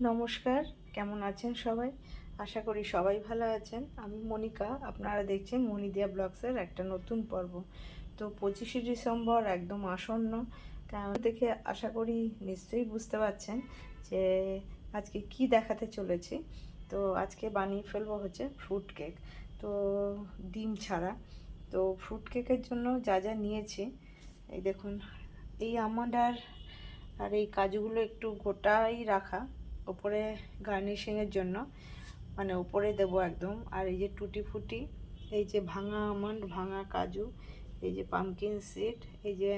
নমস্কার, কেমন আছেন সবাই? আশা করি সবাই ভালো আছেন। আমি মনিকা, আপনারা দেখছেন মনিদিয়া ব্লগসের একটা নতুন পর্ব। তো 25শে ডিসেম্বর একদম আসন্ন, কারণ দেখে আশা করি নিশ্চয়ই বুঝতে পারছেন যে আজকে কি দেখাতে চলেছি। তো আজকে বানিয়ে ফেলবো হচ্ছে ফ্রুট কেক। তো ডিম ছাড়া। তো ফ্রুট কেকের জন্য যা যা নিয়েছি, এই দেখুন, এই আমন্ড আর এই কাজুগুলো একটু গোটাই রাখা, ওপরে গার্নিশিংয়ের জন্য, মানে ওপরে দেবো একদম। আর এই যে টুটি ফুটি, এই যে ভাঙা আমন্ড, ভাঙা কাজু, এই যে পামকিন সিড, এই যে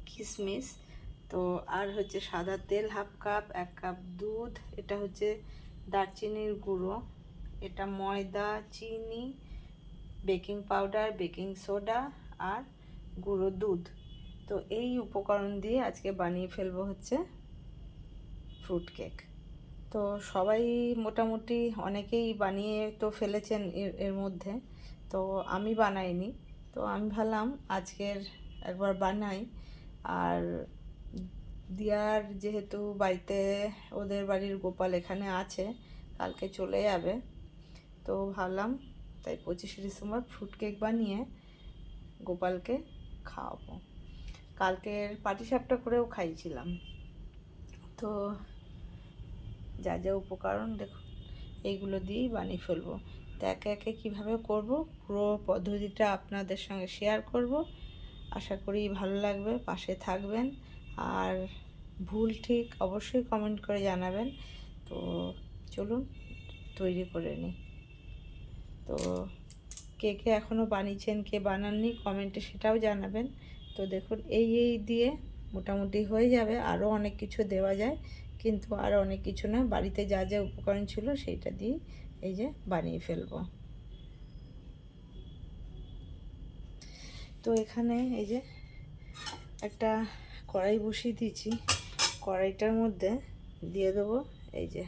কিশমিশ। তো আর হচ্ছে সাদা তেল হাফ কাপ, 1 কাপ দুধ, এটা হচ্ছে দারচিনির গুঁড়ো, এটা ময়দা, চিনি, বেকিং পাউডার, বেকিং সোডা আর গুঁড়ো দুধ। তো এই উপকরণ দিয়ে আজকে বানিয়ে ফেলবো হচ্ছে ফ্রুট কেক। তো সবাই মোটামুটি অনেকেই বানিয়ে তো ফেলেছেন এর মধ্যে। তো আমি বানাইনি, তো আমি ভাবলাম আজকের একবার বানাই। আর দিয়ার যেহেতু বাড়িতে, ওদের বাড়ির গোপাল এখানে আছে, কালকে চলে যাবে, তো ভাবলাম তাই 25শে ডিসেম্বর ফ্রুট কেক বানিয়ে গোপালকে খাওয়াবো। কালকের পাটিসাপটা করেও খাইয়েছিলাম। তো যা যা উপকরণ দেখুন, এইগুলো দিয়েই বানিয়ে ফেলবো। তো একে একে কীভাবে করব পুরো পদ্ধতিটা আপনাদের সঙ্গে শেয়ার করব। আশা করি ভালো লাগবে, পাশে থাকবেন। আর ভুল ঠিক অবশ্যই কমেন্ট করে জানাবেন। তো চলুন তৈরি করে নিই। তো কে কে এখনও বানিয়েছেন, কে বানাননি, কমেন্টে সেটাও জানাবেন। তো দেখুন, এই দিয়ে মোটামুটি হয়ে যাবে। আরও অনেক কিছু দেওয়া যায়, কিন্তু আর অনেক কিছু না, বাড়িতে যা যা উপকরণ ছিল সেইটা দিয়ে এই যে বানিয়ে ফেলবো। তো এখানে এই যে একটা কড়াই বসিয়ে দিয়েছি। কড়াইটার মধ্যে দিয়ে দেবো এই যে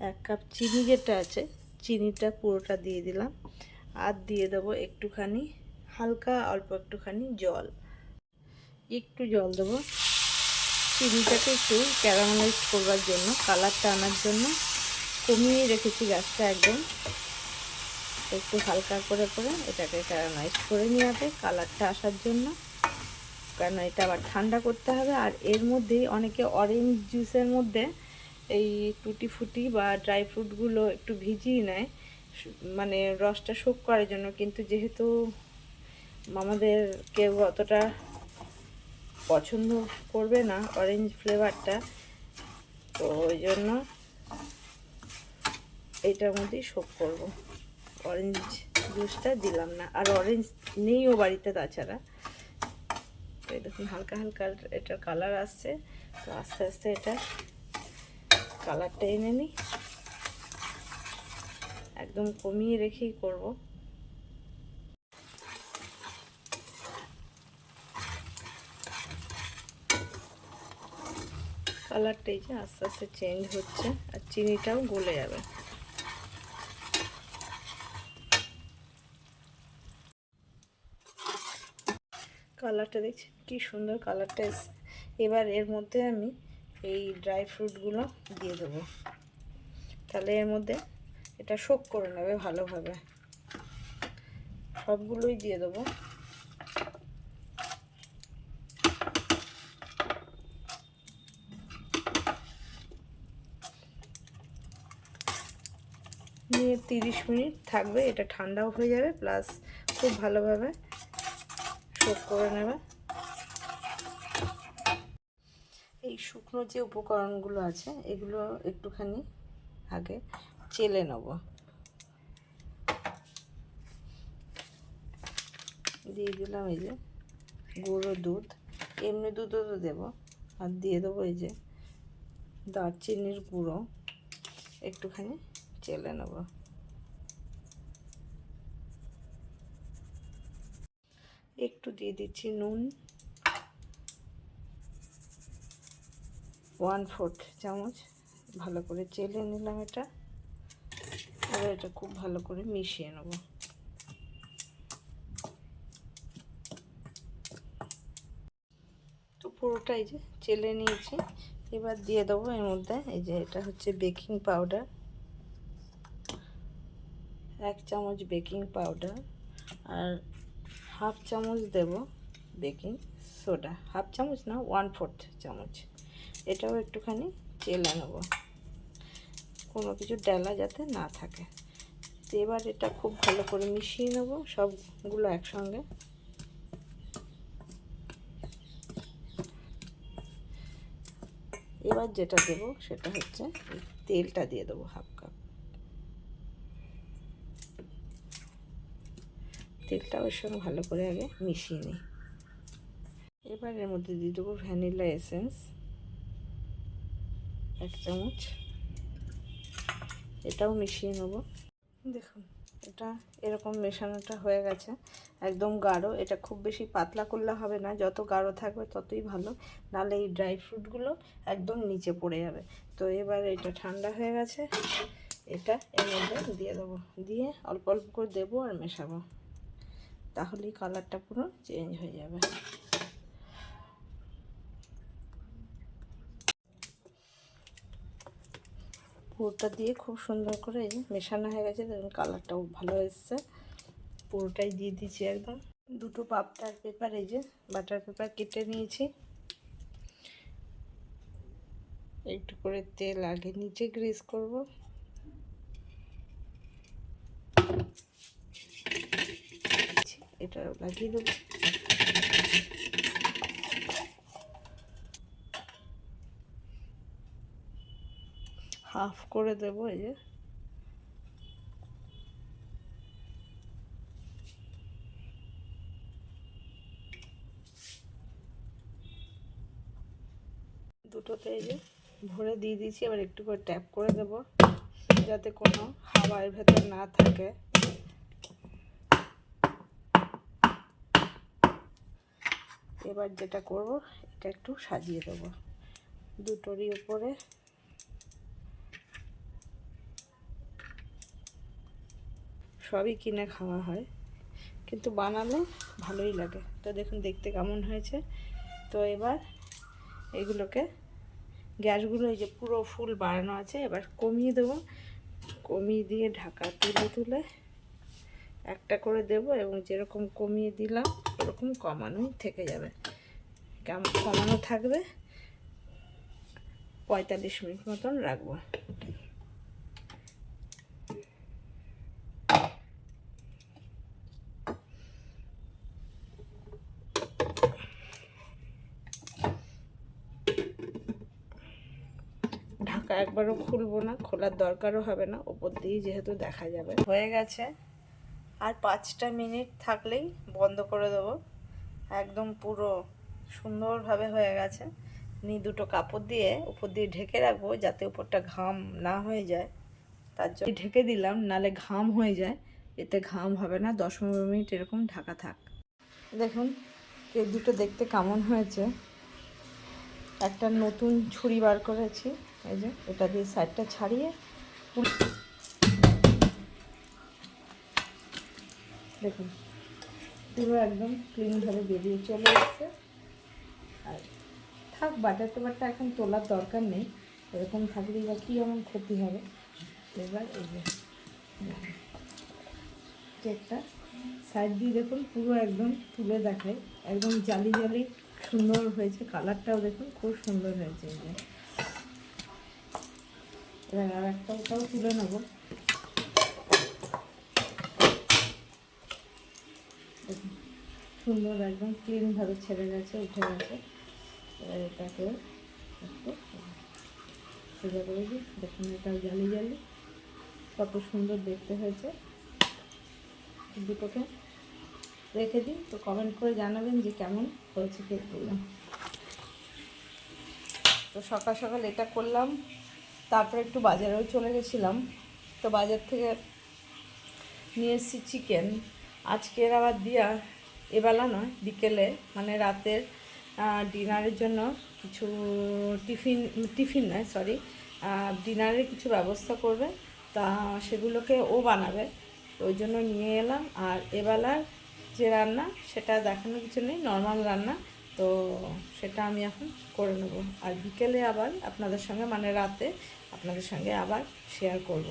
1 কাপ চিনি, যেটা আছে চিনিটা পুরোটা দিয়ে দিলাম। আর দিয়ে দেবো একটুখানি হালকা অল্প একটুখানি জল, একটু জল দেবো চিনিটাকে একটু ক্যারামেলাইজ করবার জন্য, কালারটা আনার জন্য। কমিয়ে রেখেছি গ্যাসটা একদম, একটু হালকা করে করে এটাকে ক্যারামেলাইজ করে নিয়ে হবে কালারটা আসার জন্য। কেন এটা আবার ঠান্ডা করতে হবে। আর এর মধ্যেই অনেকে অরেঞ্জ জুসের মধ্যে এই টুটি ফুটি বা ড্রাই ফ্রুটগুলো একটু ভিজিয়ে নেয়, মানে রসটা শোক করার জন্য। কিন্তু যেহেতু আমাদের কেউ অতটা পছন্দ করবে না অরেঞ্জ ফ্লেভারটা, তো ওই জন্য এইটার মধ্যেই শোক করব, অরেঞ্জ জুসটা দিলাম না। আর অরেঞ্জ নেইও বাড়িতে তাছাড়া। তো দেখুন হালকা হালকা এটার কালার আসছে। তো আস্তে আস্তে এটা কালারটা এনে নিই, একদম কমিয়ে রেখেই করব। কালারটা এই যে আস্তে আস্তে চেঞ্জ হচ্ছে, আর চিনিটাও গলে যাবে। কালারটা দেখছি কি সুন্দর কালারটা এসছে। এবার এর মধ্যে আমি এই ড্রাই ফ্রুটগুলো দিয়ে দেবো, তাহলে এর মধ্যে এটা শোক করে নেবে ভালোভাবে। সবগুলোই দিয়ে দেবো। নিয়ে 30 মিনিট থাকবে, এটা ঠান্ডাও হয়ে যাবে, প্লাস খুব ভালোভাবে শোক করে নেবে। এই শুকনো যে উপকরণগুলো আছে এগুলো একটুখানি আগে চেলে নেব। দিয়ে দিলাম এই যে গুঁড়ো দুধ, এমনি দুধও তো দেবো। আর দিয়ে দেবো এই যে দারচিনির গুঁড়ো, একটুখানি চেলে নেব। একটু দিয়ে দিচ্ছি নুন, 1/4 চামচ। ভালো করে চেলে নিলাম এটা। এবার এটা খুব ভালো করে মিশিয়ে নেব। তো পুরোটাই যে চেলে নিয়েছি, এবার দিয়ে দেবো এর মধ্যে এই যে এটা হচ্ছে বেকিং পাউডার, 1 চামচ বেকিং পাউডার, আর 1/2 চামচ দেব বেকিং সোডা, 1/2 চামচ না 1/4 চামচ। এটাও একটুখানি চেলে নেব, কোনো কিছু ডালা যাতে না থাকে। তো এবার এটা খুব ভালো করে মিশিয়ে নেব সবগুলো একসঙ্গে। এবার যেটা দেব সেটা হচ্ছে তেলটা দিয়ে দেবো 1/2 কাপ। তেলটা ওর সঙ্গে ভালো করে আগে মিশিয়ে নিই। এবার এর মধ্যে দিয়ে দেবো ভ্যানিলা এসেন্স 1 চামচ, এটাও মিশিয়ে নেব। দেখুন এটা এরকম মেশানোটা হয়ে গেছে, একদম গাঢ়। এটা খুব বেশি পাতলা করলে হবে না, যত গাঢ় থাকবে ততই ভালো, নাহলে এই ড্রাই ফ্রুটগুলো একদম নিচে পড়ে যাবে। তো এবার এটা ঠান্ডা হয়ে গেছে, এটা এর মধ্যে দিয়ে দেবো, দিয়ে অল্প অল্প করে দেবো আর মেশাবো, তাহলেই কালারটা পুরো চেঞ্জ হয়ে যাবে। পুরোটা দিয়ে খুব সুন্দর করে মেশানো হয়ে গেছে, দেখুন কালারটাও ভালো এসছে। পুরোটাই দিয়ে দিচ্ছি একদম। দুটো বাটার পেপার, এই যে বাটার পেপার কেটে নিয়েছি। একটু করে তেল আগে নিচে গ্রিস করব, এটা লাগিয়ে দেবো। হাফ করে দেবো, এই যে দুটোতে এই যে ভরে দিয়ে দিয়েছি। এবার একটু করে ট্যাপ করে দেব যাতে কোনো হাওয়া এর ভেতর না থাকে। এবার যেটা করব এটা একটু সাজিয়ে দেব দুটোরই উপরে। সবই কিনে খাওয়া হয়, কিন্তু বানালে ভালোই লাগে। তো দেখুন দেখতে কেমন হয়েছে। তো এবার এগুলোকে গ্যাসগুলো এই যে পুরো ফুল বাড়ানো আছে, এবার কমিয়ে দেবো, কমিয়ে দিয়ে ঢাকা তুলে তুলে একটা করে দেব, এবং যেরকম কমিয়ে দিলাম ওরকম কমানোই থেকে যাবে, কমানো থাকবে। 45 মিনিট মতন রাখবো। ঢাকা একবারও খুলবো না, খোলার দরকারও হবে না, ওপর দিয়ে যেহেতু দেখা যাবে। হয়ে গেছে, আর 5টা মিনিট থাকলেই বন্ধ করে দেবো। একদম পুরো সুন্দরভাবে হয়ে গেছে। দুটো কাপড় দিয়ে উপর দিয়ে ঢেকে রাখবো যাতে উপরটা ঘাম না হয়ে যায়, তার জন্য ঢেকে দিলাম, নালে ঘাম হয়ে যায়, এতে ঘাম হবে না। 10-15 মিনিট এরকম ঢাকা থাক। দেখুন এই দুটো দেখতে কেমন হয়েছে। একটা নতুন ছুরি বার করেছি, এই যে এটা দিয়ে সাইডটা ছাড়িয়ে দেখুন পুরো একদম ক্লিনভাবে বেরিয়ে চলে এসছে। আর থাক, বাটার পেপারটা এখন তোলার দরকার নেই, এরকম থাকলেই বা কী এমন ক্ষতি হবে। এবার এই যে কেকটা সাইড দিয়ে দেখুন পুরো একদম তুলে দেখায়, একদম জালি জালি সুন্দর হয়েছে। কালারটাও দেখুন খুব সুন্দর হয়েছে। এই যে এবার আর একটা ওটাও তুলে নেব। দেখুন সুন্দর একদম ক্লিনভাবে ছেড়ে গেছে, উঠে গেছে। এবার এটাকে একটু সোজা করে দিই, দেখুন এটাও জালি জালি, কত সুন্দর দেখতে হয়েছে। দুটোকে রেখে দিই, তো কমেন্ট করে জানাবেন যে কেমন হয়েছে কেকগুলো। তো সকাল সকাল এটা করলাম, তারপর একটু বাজারেও চলে গেছিলাম। তো বাজার থেকে নিয়ে এসেছি চিকেন। আজকের আবার দিয়া এবেলা নয়, বিকেলে মানে রাতের ডিনারের জন্য কিছু টিফিন নয় সরি, ডিনারের কিছু ব্যবস্থা করবে, তা সেগুলোকে ও বানাবে, ওই জন্য নিয়ে এলাম। আর এবেলার যে রান্না সেটা দেখানোর কিছু নেই, নর্মাল রান্না। তো সেটা আমি এখন করে নেব, আর বিকেলে আবার আপনাদের সঙ্গে মানে রাতে আপনাদের সঙ্গে আবার শেয়ার করব।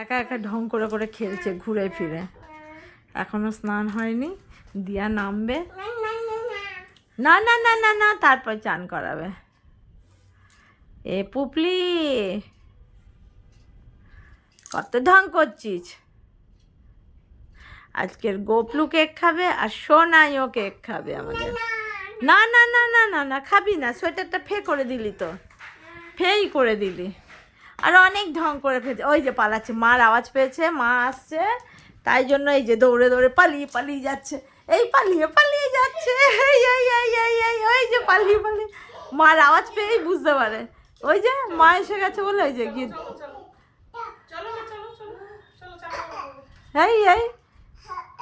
একা একা ঢং করে করে খেলছে ঘুরে ফিরে, এখনো স্নান হয়নি, দিয়া নামবে, না না না না না তারপর চান করাবে। এ পুপলি কত ঢং করছিস, আজকের গোপলু কেক খাবে আর সোনাইও কেক খাবে আমাদের। না না না না না না খাবি না, সোয়েটারটা ফে করে দিলি তো, ফেই করে দিলি, আর অনেক ঢং করে ফেলছে। ওই যে পালাচ্ছে, মার আওয়াজ পেয়েছে, মা আসছে, তাই জন্য এই যে দৌড়ে দৌড়ে পালিয়ে পালিয়ে যাচ্ছে, এই পালিয়ে পালিয়ে যাচ্ছে, এই এই এই এই এই ওই যে পালিয়ে পালিয়ে, মার আওয়াজ পেয়েই বুঝতে পারে ওই যে মা এসে গেছে বলে ওই যে গিয়ে এই এই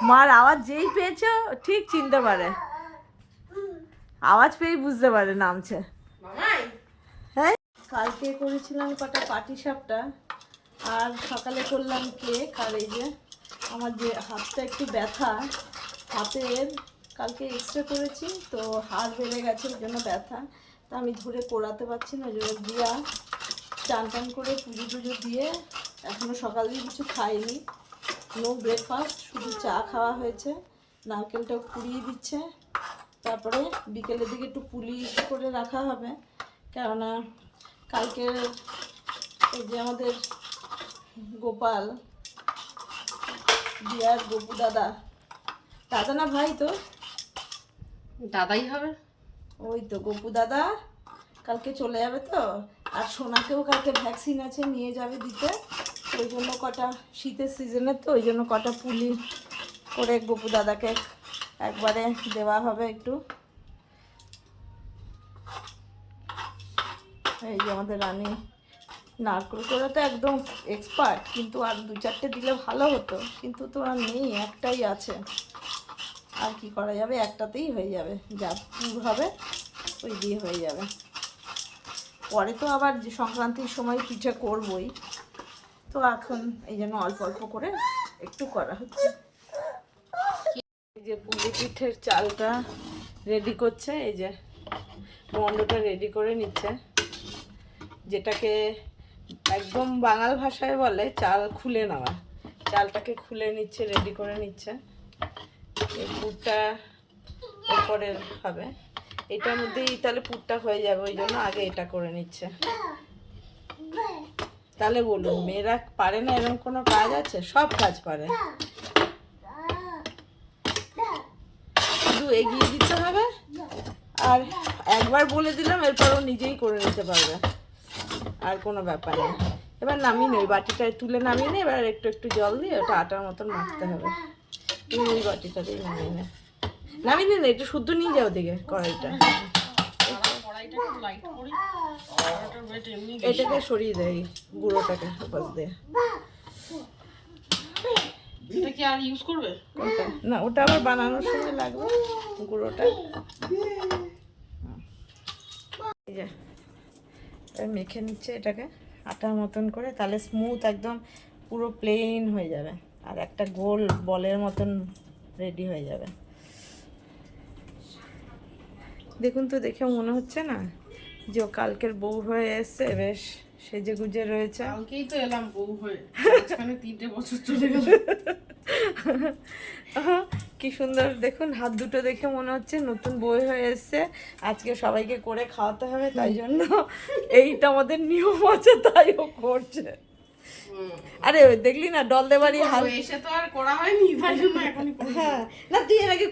মার আওয়াজ যেই পেয়েছে ঠিক চিনতে পারে, আওয়াজ পেয়েই বুঝতে পারে নামছে। হ্যাঁ, কালকে করেছিলাম কটা পাটিসাপটা, আর সকালে করলাম কেক, আর এই যে আমার যে হাতটা একটু ব্যথা, হাতের কালকে এক্সরে করেছি তো হাড় বেড়ে গেছে, ওই জন্য ব্যথা, তা আমি ধরে করাতে পারছি না, ওই জন্য দিয়া চান টান করে পুজো টুজো দিয়ে এখনও সকাল দিয়ে কিছু খাইনি, নো ব্রেকফাস্ট, শুধু চা খাওয়া হয়েছে, নারকেলটাও পুড়িয়ে দিচ্ছে, তারপরে বিকেলের দিকে একটু পুলিশ করে রাখা হবে, কেননা কালকের এই যে আমাদের গোপাল দিয়ার গপু দাদা, দাদা না ভাই, তো দাদাই হবে, ওই তো গপু দাদা কালকে চলে যাবে, তো আর সোনাকেও কালকে ভ্যাকসিন আছে নিয়ে যাবে দিতে, ওই জন্য কটা শীতের সিজনে তো ওই জন্য কটা পুলি করে গপু দাদাকে একবারে দেওয়া হবে একটু। এই যে আমাদের রানী নারকেল করে তো একদম এক্সপার্ট, কিন্তু আর দু চারটে দিলে ভালো হতো, কিন্তু তো আর নেই, একটাই আছে, আর কি করা যাবে, একটাতেই হয়ে যাবে, যা পুর হবে ওই দিয়ে হয়ে যাবে, পরে তো আবার যে সংক্রান্তির সময় পিঠে করবই, তো এখন এই জন্য অল্প অল্প করে একটু করা হচ্ছে। এই যে পুলি পিঠের চালটা রেডি করছে, এই যে মন্ডটা রেডি করে নিচ্ছে, যেটাকে একদম বাঙাল ভাষায় বলে চাল খুলে নেওয়া, চালটাকে খুলে নিচ্ছে, রেডি করে নিচ্ছে, এই পুরটা এরপরে হবে, এটার মধ্যেই তাহলে পুরটা হয়ে যাবে, ওই জন্য আগে এটা করে নিচ্ছে। তাহলে বলুন, মেয়েরা পারে না এরকম কোনো কাজ আছে? সব কাজ পারে, শুধু এগিয়ে দিতে হবে, আর একবার বলে দিলাম এরপর ও নিজেই করে নিতে পারবে, আর কোনো ব্যাপার নেই। এবার নামিয়ে নেই, বাটিটায় তুলে নামিয়ে নেই, এবার একটু একটু জল দিয়ে ওটা আটার মতন মাখতে হবে, তুমি ওই বাটিটাতেই নামিয়ে নে, নামিয়ে নে, একটু শুদ্ধ নিয়ে যাও দিকে কড়াইটা, এটাকে সরিয়ে দেয় গুঁড়োটাকে বাস দিয়ে। এটা কি আর ইউজ করবে? কোনটা? না, ওটা আবার বানানোর সময় লাগবে গুঁড়োটা। এই যে মেখে নিচ্ছে এটাকে আটার মতন করে, তাহলে স্মুথ একদম পুরো প্লেন হয়ে যাবে, আর একটা গোল বলের মতন রেডি হয়ে যাবে। দেখুন তো, দেখে মনে হচ্ছে না যে ও কালকের বউ হয়ে এসছে, বেশ সেজে গুজে রয়েছে। কালকেই তো এলাম বউ হয়ে, আজকাল 3টে বছর চলে গেল। কি সুন্দর দেখুন, হাত দুটো দেখে মনে হচ্ছে নতুন বউ হয়ে এসছে, আজকে সবাইকে করে খাওয়াতে হবে, তাই জন্য এইটা আমাদের নিয়ম আছে, তাই ও করছে। আরে দেখলি না ডলদে বাড়ি হাল এসে তো আর করা হয়নি, তাই জন্য এখনই করি। হ্যাঁ, না তুই এর আগে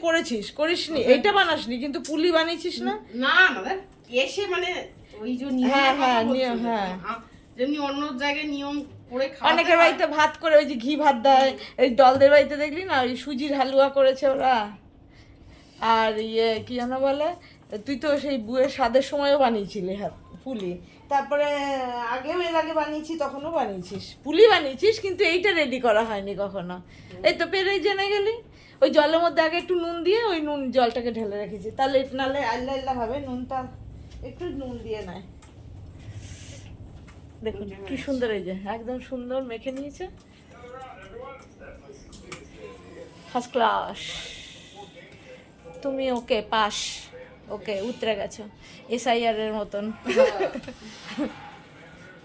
করিসনি, এইটা বানাসনি, কিন্তু পুলি বানিয়েছিস না? না না দেখ, এসে মানে ওই যে নিয়ম, হ্যাঁ হ্যাঁ নিয়ম, হ্যাঁ যেমনি অন্য জায়গায় নিয়ম করে খাওয়া, অনেকের বাড়িতে ভাত করে ওই যে ঘি ভাত দেয়, এই ডলদের বাড়িতে দেখলি না ওই সুজির হালুয়া করেছে ওরা, আর ইয়ে কি যেন বলে, তুই তো সেই বুয়ের স্বাদের সময়ও বানিয়েছিলি হাত পুলি, তারপরে আগেও এর আগে বানিয়েছি তখনও বানিয়েছিস, পুলি বানিয়েছিস, কিন্তু এইটা রেডি করা হয়নি কখনো। এই তো পেরেই জেনে গেলি, ওই জলের মধ্যে আগে একটু নুন দিয়ে ওই নুন জলটাকে ঢেলে রেখেছি, তাহলে নাহলে আল্লাহ আল্লাহ হবে, নুনটা একটু নুন দিয়ে নেয়। দেখুন কি সুন্দর, এই যে একদম সুন্দর মেখে নিয়েছে, ফার্স্ট ক্লাস। তুমি ওকে পাস। ওকে উতরে গেছো SIR এর মতন।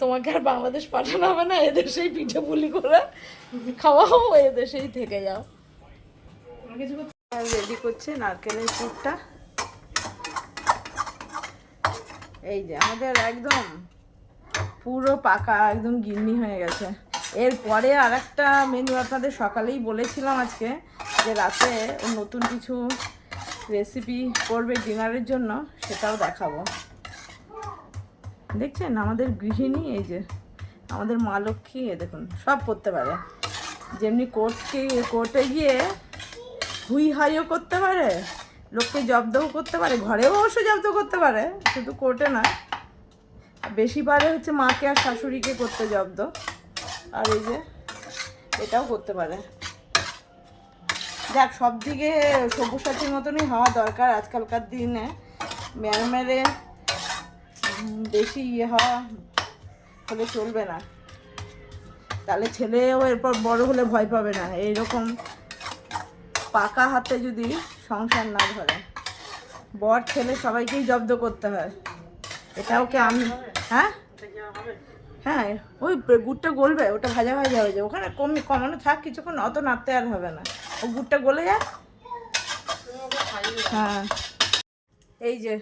তোমাকে আর বাংলাদেশ পাঠানো হবে না, এদেশেই পিঠে পুলি করে খাওয়াও, এদেশেই থেকে যাও। রেডি করছে নারকেলের পুরটা। এই যে আমাদের একদম পুরো পাকা, একদম গিন্নি হয়ে গেছে। এরপরে আর একটা মেনু আপনাদের সকালেই বলেছিলাম আজকে, যে রাতে ও নতুন কিছু রেসিপি করবে ডিনারের জন্য, সেটাও দেখাবো। দেখছেন আমাদের গৃহিণী, এই যে আমাদের মা লক্ষ্মী, এ দেখুন সব করতে পারে। যেমনি কোর্টে গিয়ে হুই হাইও করতে পারে, লোককে জব্দও করতে পারে, ঘরেও অবশ্য জব্দ করতে পারে, শুধু কোর্টে না। বেশি পারে হচ্ছে মাকে আর শাশুড়িকে করতে জব্দ। আর এই যে এটাও করতে পারে। দেখ, সব দিকে সব্যসাচীর মতনই হওয়া দরকার আজকালকার দিনে। মেরে বেশি হওয়া হলে চলবে না, তাহলে ছেলেও এরপর বড় হলে ভয় পাবে না। এইরকম পাকা হাতে যদি সংসার না ধরে, বর ছেলে সবাইকেই জব্দ করতে হয়। এটাও কি আমি, হ্যাঁ হ্যাঁ, ওই গুড়টা গলবে, ওটা ভাজা ভাজা হয়ে যাবে, ওখানে কমানো থাক কিছুক্ষণ, অত নাড়তে আর হবে না, ও গুড়টা গলে যাক। হ্যাঁ, এই যে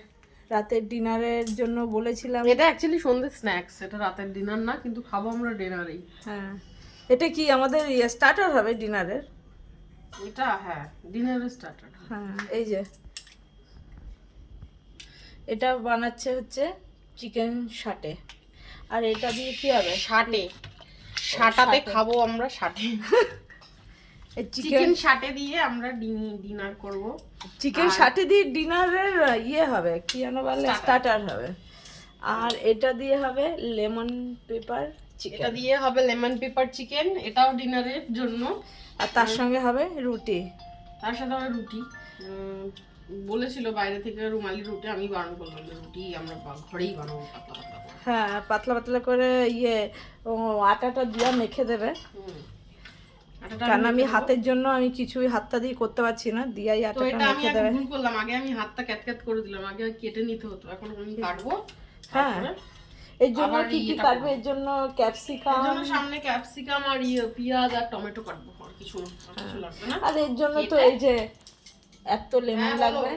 রাতের ডিনারের জন্য বলেছিলাম, এটা অ্যাকচুয়ালি সন্ধ্যে স্ন্যাক্স, এটা রাতের ডিনার না, কিন্তু খাবো আমরা ডিনারেই। হ্যাঁ, এটা কি আমাদের স্টার্টার হবে ডিনারের? এটা হ্যাঁ ডিনারের স্টার্টার। হ্যাঁ, এই যে এটা বানাচ্ছে হচ্ছে চিকেন শাটে। আর এটা দিয়ে কি হবে? শাটাতে খাবো আমরা, শাটে চিকেন শাটে দিয়ে আমরা ডিনার করব। চিকেন শাটে দিয়ে ডিনারের ইয়ে হবে, কি যেন বলে, স্টার্টার হবে। আর এটা দিয়ে হবে লেমন পেপার চিকেন। এটা দিয়ে হবে লেমন পেপার চিকেন, এটাও ডিনারের জন্য। আর তার সঙ্গে হবে রুটি, তার সাথে হবে রুটি। বলেছিল বাইরে থেকে রুমালি রুটি, আমি বারণ করলাম যে রুটি আমরা ঘরেই বানাবো পাতলা পাতলা করে। হ্যাঁ, পাতলা পাতলা করে ইয়ে আটাটা দিয়ে মেখে দেবে। কারণ আমি হাতের জন্য আমি কিছুই হাতটা দিয়ে করতে পারছি না, দিয়াই আটাটা মেখে দেবে। ভুল করলাম, আগে আমি হাতটা ক্যাটক্যাট করে দিলাম, আগে কেটে নিতে হতো, এখন আমি কাটবো। হ্যাঁ, এর জন্য কি কি কাটবে? এর জন্য ক্যাপসিকাম, এর জন্য সামনে ক্যাপসিকাম আর পেঁয়াজ আর টমেটো কাটবো, আর কিছু লাগবে না। আর এর জন্য তো এই যে এত লেমন লাগবে।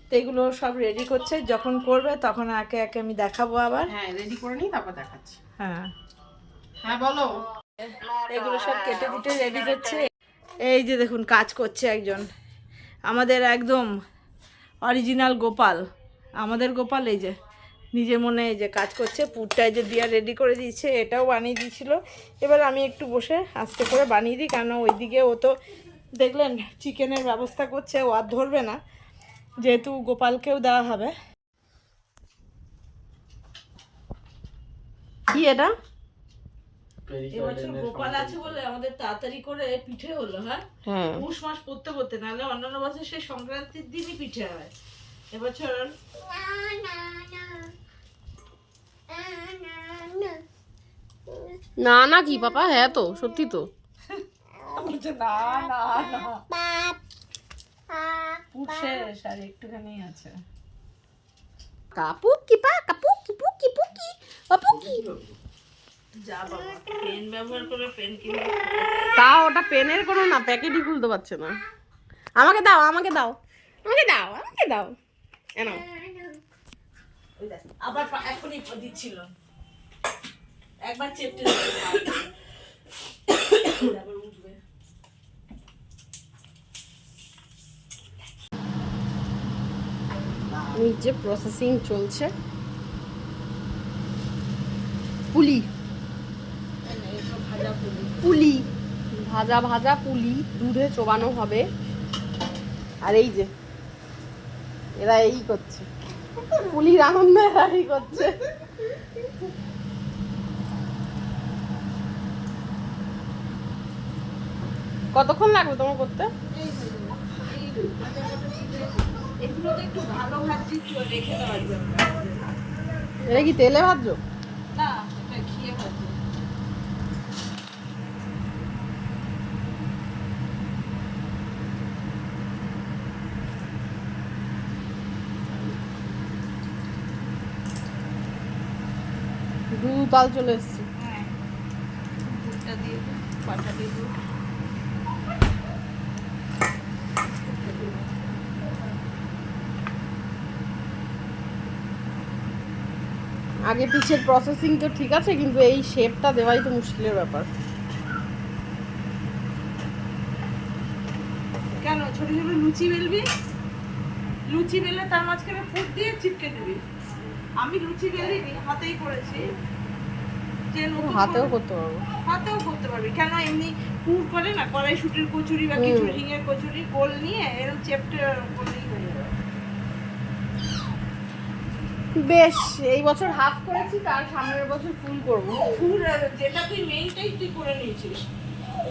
তো এগুলো সব রেডি করছে, যখন করবে তখন একে একে আমি দেখাবো আবার। হ্যাঁ, রেডি করে নিই, তারপর দেখাচ্ছি। হ্যাঁ হ্যাঁ বলো। এগুলো সব কেটে কুটে রেডি করছে। এই যে দেখুন কাজ করছে একজন, আমাদের একদম অরিজিনাল গোপাল, আমাদের গোপাল। এই যে নিজে মনে এই যে কাজ করছে, পুরটা যে দিয়া রেডি করে দিয়েছে, এটাও বানিয়ে দিয়েছিল। এবার আমি একটু বসে আস্তে করে বানিয়ে দিই, কারণ ওইদিকে ও তো দেখলেন চিকেনের ব্যবস্থা করছে, ও আর ধরবে না, যেহেতু গোপালকেও দেওয়া হবে। কি এটা? এবছর গোপাল আছে বলে আমাদের তাড়াতাড়ি করে পিঠে হলো। হ্যাঁ, পৌষ মাস পড়তে পড়তে, নাহলে অন্যান্য বছর সেই সংক্রান্তির দিনই পিঠে হয়। এবছর না না কি পাপা, হ্যাঁ তো সত্যি তো। না না না, পুর শেষ আর একটুখানি আছে। কাপুকি পা কাপুকি পুকি পুকি কাপুকি। যা বাবা, পেন ব্যবহার করে পেন কিনে তা ওটা পেনের কোনো না, প্যাকেটই খুলতে পারছে না। আমাকে দাও আমাকে দাও আমাকে দাও আমাকে দাও, এনো। আবার এখনই দিচ্ছিল, একবার চেপটে আবার উঠবে। নিচে প্রসেসিং চলছে। পুলি পুলি ভাজা ভাজা পুলি দুধে চোবানো হবে। আর এই যে এরা এই করছে, পুলির আনন্দে এরা এই করছে। কতক্ষণ লাগবে তোমার করতে? এগুলো তো একটু ভালো ভাজি রেখে দেওয়ার জন্য। এটা কি তেলে ভাজছো? না, এটা ঘিয়ে ভাজি। তাল চলে এসছে। হ্যাঁ, দুধটা দিয়ে দিই, পাটা দিয়ে দিই। আগে পিছের প্রসেসিং তো ঠিক আছে, কিন্তু এই শেপটা দেওয়াই তো মুশকিলের ব্যাপার। কেন ছোট ছোট লুচি বেলবি, লুচি বেলে তার মাঝখানে পুর দিয়ে চিপকে দিবি। আমি লুচি বেলিনি, হাতেই করেছি। যে নতুন হাতেও করতে পারবো। হাতেও করতে পারবি, কেন এমনি পুর করে না কড়াইশুটির কচুরি বা কিছু ঝিঙের কচুরি, গোল নিয়ে এরকম চেপটে করলেই হয়ে যাবে। বেশ, এই বছর হাফ করেছি, তার সামনের বছর ফুল করব। পুর যেটা তুই মেইনটাই তুই করে নিয়েছিস,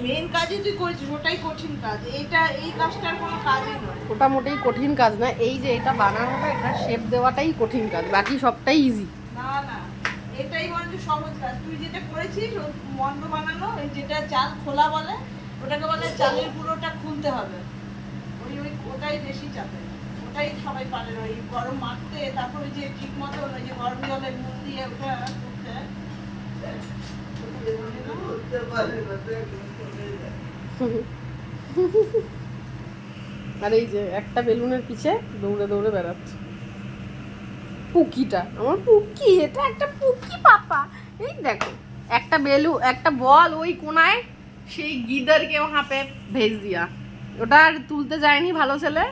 মেইন কাজই তুই করেছিস, ওটাই কঠিন কাজ। এই কাজটার কোনো কাজই নয়। ওটা মোটেই কঠিন কাজ না, এই যে এটা বানানোটা, এটা শেপ দেওয়াটাই কঠিন কাজ, বাকি সবটাই ইজি। না না, এটাই বরঞ্চ সহজ কাজ। তুই যেটা করেছিস মন্দ বানানো, যেটা চাল খোলা বলে, ওটাকে বলে চালের গুঁড়োটা খুলতে হবে। ওটাই বেশি চাপে, ওটাই সবাই পারে না। ওই গরম মাখতে, তারপরে যে ঠিক মতো ওই যে গরম জলে নুন দিয়ে ওটা করতে। আর এই যে একটা বেলুনের পিছে দৌড়ে দৌড়ে বেড়াচ্ছে পুকিটা, আমার পুকি, এটা একটা পুকি পাপা। এই দেখো, একটা একটা বল ওই কোনায়, সেই গিদারকে ওহা পে ভেজ দিয়া, ওটা আর তুলতে যায়নি ভালো ছেলে,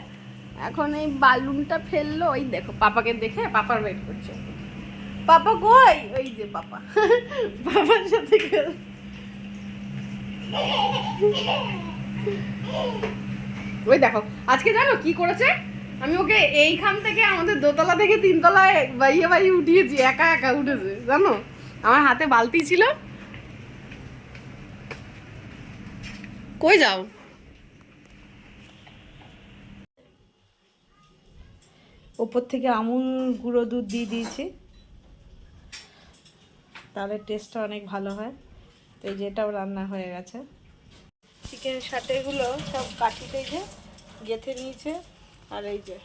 এখন এই বালুনটা ফেললো। ওই দেখো, পাপাকে দেখে পাপার ওয়েট করছে। পাপা কই? ওই যে পাপা পাপার সাথে ওই দেখো, আজকে জানো কি করেছে? আমি ওকে এইখান থেকে আমাদের দোতলা থেকে 3 তলায় বাইয়ে উঠিয়েছি, একা একা উঠেছে জানো। আমার হাতে বালতি ছিল। কই যাও? ওপর থেকে আমুল গুঁড়ো দুধ দিয়ে দিয়েছি, তাহলে টেস্টটা অনেক ভালো হয়। তো এই যে এটাও রান্না হয়ে গেছে। চিকেন সাটেগুলো সব কাঠিতে যে গেঁথে নিয়েছে, আর এই যে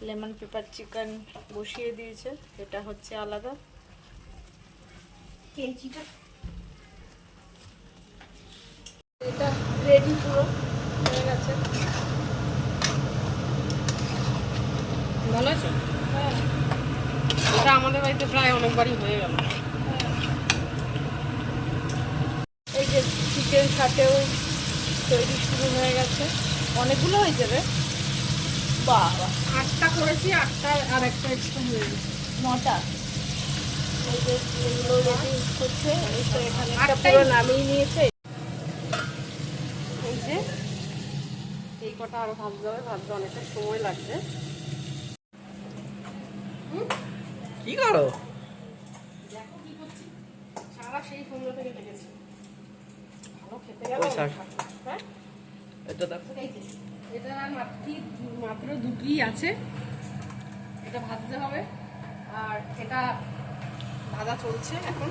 লেমন পেপার চিকেন বসিয়ে দিয়েছে, এটা হচ্ছে আলাদা। কেজিটা এটা রেডি পুরো হয়ে গেছে। ভালো আছে? হ্যাঁ, এটা আমাদের বাড়িতে প্রায় অনেকবারই হয়ে গেল। এই যে চিকেন সাটেও তৈরি শুরু হয়ে গেছে। অনেকগুলো হয়েছে রে বাবা, 8টা করেছি, 8টা আর একটা এক্সট্রা হয়ে গেছে, 9টা। এই যে এগুলো রেডি হচ্ছে, এই তো এখানে একটা পুরো নামিয়ে নিয়েছে। এই যে এই কটা আরো ভাজতে হবে, ভাজতে অনেকটা সময় লাগবে। কি করো? দেখো কি করছি, সারা সেই সন্ধ্যা থেকে লেগেছে। ভালো খেতে গেল। হ্যাঁ, এটা দেখো, এই যে এটা মাত্র 2টিই আছে, এটা ভাজতে হবে। আর এটা ভাজা চলছে এখন,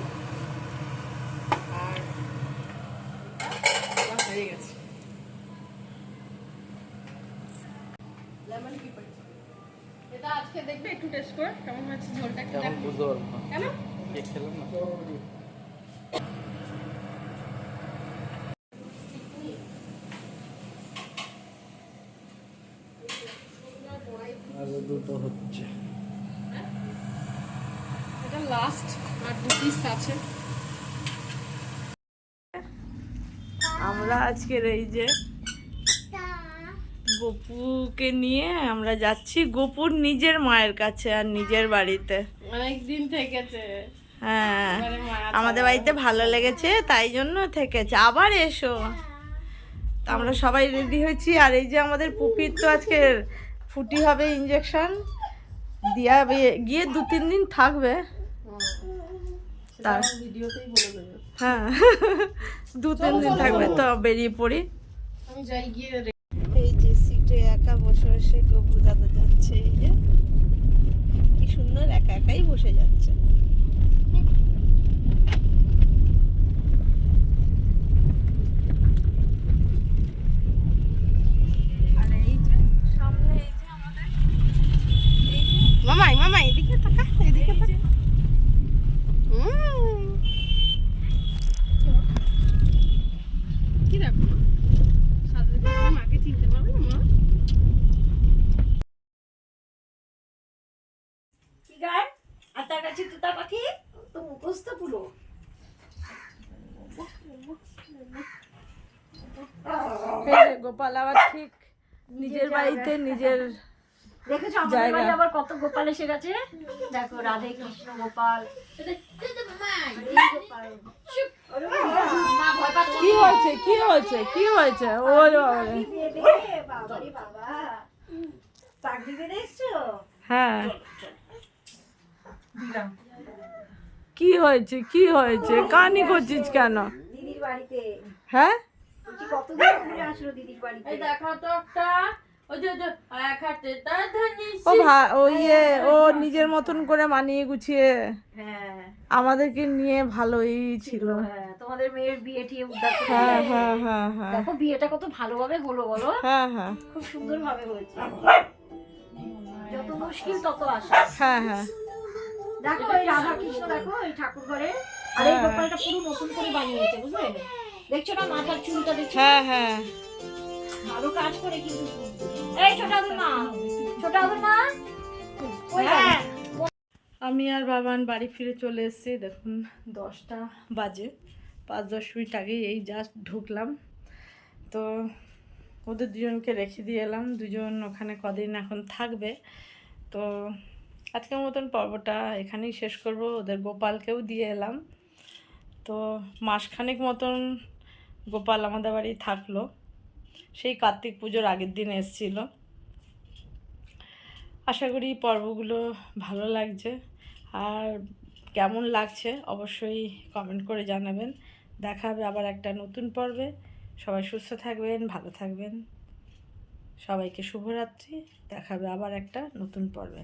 আর এটা হয়ে গেছে। লেমন পেপার, এটা আজকে দেখবে, একটু টেস্ট করে কেমন হয়েছে ঝোলটা। কি কেমন বুঝতে পারবো না, কেন কেক খেলাম না। আরো দুটো হচ্ছে, এটা লাস্ট, আর 2 পিস আছে। আমরা আজকের এই যে গপুকে নিয়ে আমরা যাচ্ছি গোপুর নিজের মায়ের কাছে আর নিজের বাড়িতে। অনেকদিন থেকেছে। হ্যাঁ, আমাদের বাড়িতে ভালো লেগেছে তাই জন্য থেকেছে, আবার এসো। তো আমরা সবাই রেডি হয়েছি। আর এই যে আমাদের পুপির তো আজকে ফুটি হবে, ইঞ্জেকশন দিয়া গিয়ে 2-3 দিন থাকবে। তার ভিডিওতেই বলে দেবে। হ্যাঁ 2-3 দিন থাকবে, তো বেরিয়ে পড়ি। আমি যাই গিয়ে। এই যে সিটে একা বসে বসে গপু দাদা যাচ্ছে, এই যে কি সুন্দর একা একাই বসে যাচ্ছে। আর এই যে সামনে এই যে আমাদের মামাই এদিকে তাকা, এদিকে তাকা। চিনতে পারবে না মা? কি গান? আর তার কাছে তুতা পাখি তো মুখস্থ পুরো। গোপাল আবার ঠিক নিজের বাড়িতে নিজের দেখেছো আমাদের জায়গা। বাড়ি আবার কত গোপাল এসে গেছে। দেখো রাধে কৃষ্ণ গোপাল। এই গোপাল। মা ভয় পাচ্ছে। কি হয়েছে কি হয়েছে কি হয়েছে? ওরে বাবারে। বাবারে বাবা। পাগড়ি বেঁধে এসছো? হ্যাঁ কি হয়েছে কি হয়েছে? কানি করছিস কেন? দিদির বাড়িতে। হ্যাঁ বলছি কতদিন ঘুরে আসলো দিদির বাড়িতে। এই দেখো তো একটা ওই যে এক হাতে তার ধনী ও ইয়ে ও নিজের মতন করে মানিয়ে গুছিয়ে হ্যাঁ আমাদেরকে নিয়ে ভালোই ছিল। হ্যাঁ তোমাদের মেয়ের বিয়ে টিয়ে উদ্ধার করে হ্যাঁ দিয়েছে। হ্যাঁ হ্যাঁ হ্যাঁ দেখো বিয়েটা কত ভালোভাবে হলো বলো। হ্যাঁ হ্যাঁ খুব সুন্দর ভাবে হয়েছে। যত মুশকিল তত আশা। হ্যাঁ হ্যাঁ দেখো এই রাধা কৃষ্ণ দেখো এই ঠাকুর ঘরে আর এই গোপালটা পুরো নতুন করে বানিয়েছে বুঝলে। দেখছো না মাথার চুলটা দেখছো। হ্যাঁ হ্যাঁ ভালো কাজ করে কিন্তু। এই ছোট আদুর মা ওই হ্যাঁ। আমি আর বাবান বাড়ি ফিরে চলে এসেছি। দেখুন 10টা বাজে, 5-10 মিনিট আগেই এই জাস্ট ঢুকলাম। তো ওদের দুজনকে রেখে দিয়ে এলাম, দুজন ওখানে কদিন এখন থাকবে। তো আজকের মতন পর্বটা এখানেই শেষ করব। ওদের গোপালকেও দিয়ে এলাম। তো মাসখানেক মতন গোপাল আমাদের বাড়ি থাকলো, সেই কার্তিক পুজোর আগের দিন এসেছিল। আশা করি পর্বগুলো ভালো লাগছে, আর কেমন লাগছে অবশ্যই কমেন্ট করে জানাবেন। দেখা হবে আবার একটা নতুন পর্বে। সবাই সুস্থ থাকবেন, ভালো থাকবেন। সবাইকে শুভরাত্রি। দেখা হবে আবার একটা নতুন পর্বে।